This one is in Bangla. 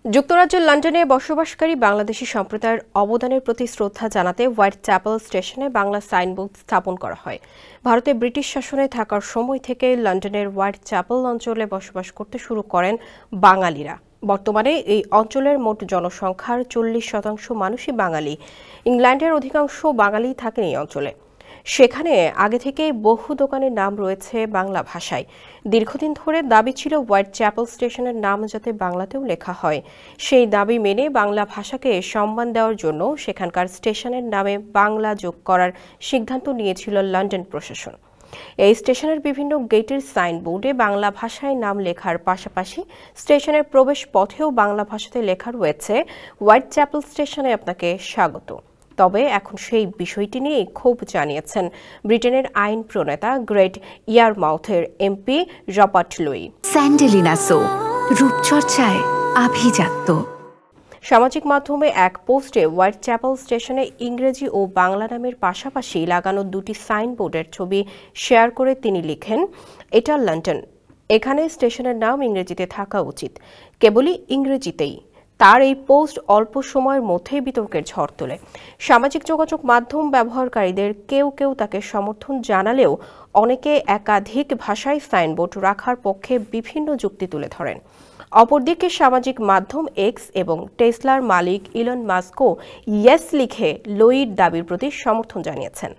যুক্তরাজ্যের লন্ডনে বসবাসকারী বাংলাদেশি সম্প্রদায়ের অবদানের প্রতি শ্রদ্ধা জানাতে হোয়াইট চ্যাপেল স্টেশনে বাংলা সাইনবোর্ড স্থাপন করা হয়। ভারতে ব্রিটিশ শাসনে থাকার সময় থেকে লন্ডনের হোয়াইট চ্যাপেল অঞ্চলে বসবাস করতে শুরু করেন বাঙালিরা। বর্তমানে এই অঞ্চলের মোট জনসংখ্যার 40% মানুষই বাঙালি। ইংল্যান্ডের অধিকাংশ বাঙালি থাকেন এই অঞ্চলে। সেখানে আগে থেকে বহু দোকানের নাম রয়েছে বাংলা ভাষায়। দীর্ঘদিন ধরে দাবি ছিল হোয়াইট চ্যাপেল স্টেশনের নাম যাতে বাংলাতেও লেখা হয়। সেই দাবি মেনে বাংলা ভাষাকে সম্মান দেওয়ার জন্য সেখানকার স্টেশনের নামে বাংলা যোগ করার সিদ্ধান্ত নিয়েছিল লন্ডন প্রশাসন। এই স্টেশনের বিভিন্ন গেটের সাইনবোর্ডে বাংলা ভাষায় নাম লেখার পাশাপাশি স্টেশনের প্রবেশ পথেও বাংলা ভাষাতে লেখা রয়েছে হোয়াইট চ্যাপেল স্টেশনে আপনাকে স্বাগত। তবে এখন সেই বিষয়টি নিয়ে ক্ষোভ জানিয়েছেন ব্রিটেনের আইন প্রণেতা গ্রেট ইয়ারমাউথের এমপি রবার্ট লুই। স্যান্ডেলিনা সো, রূপচর্চায় আভিজাত্য। সামাজিক মাধ্যমে এক পোস্টে হোয়াইট চ্যাপেল স্টেশনে ইংরেজি ও বাংলা নামের পাশাপাশি লাগানো দুটি সাইনবোর্ডের ছবি শেয়ার করে তিনি লিখেন, এটা লন্ডন, এখানে স্টেশনের নাম ইংরেজিতে থাকা উচিত, কেবলই ইংরেজিতেই। তার এই পোস্ট অল্প সময়ের মধ্যেই বিতর্কের ঝড় তোলে। সামাজিক যোগাযোগ মাধ্যম ব্যবহারকারীদের কেউ কেউ তাকে সমর্থন জানালেও অনেকে একাধিক ভাষায় সাইনবোর্ড রাখার পক্ষে বিভিন্ন যুক্তি তুলে ধরেন। অপরদিকে সামাজিক মাধ্যম এক্স এবং টেসলার মালিক ইলন মাস্কও ইয়েস লিখে লুইর দাবির প্রতি সমর্থন জানিয়েছেন।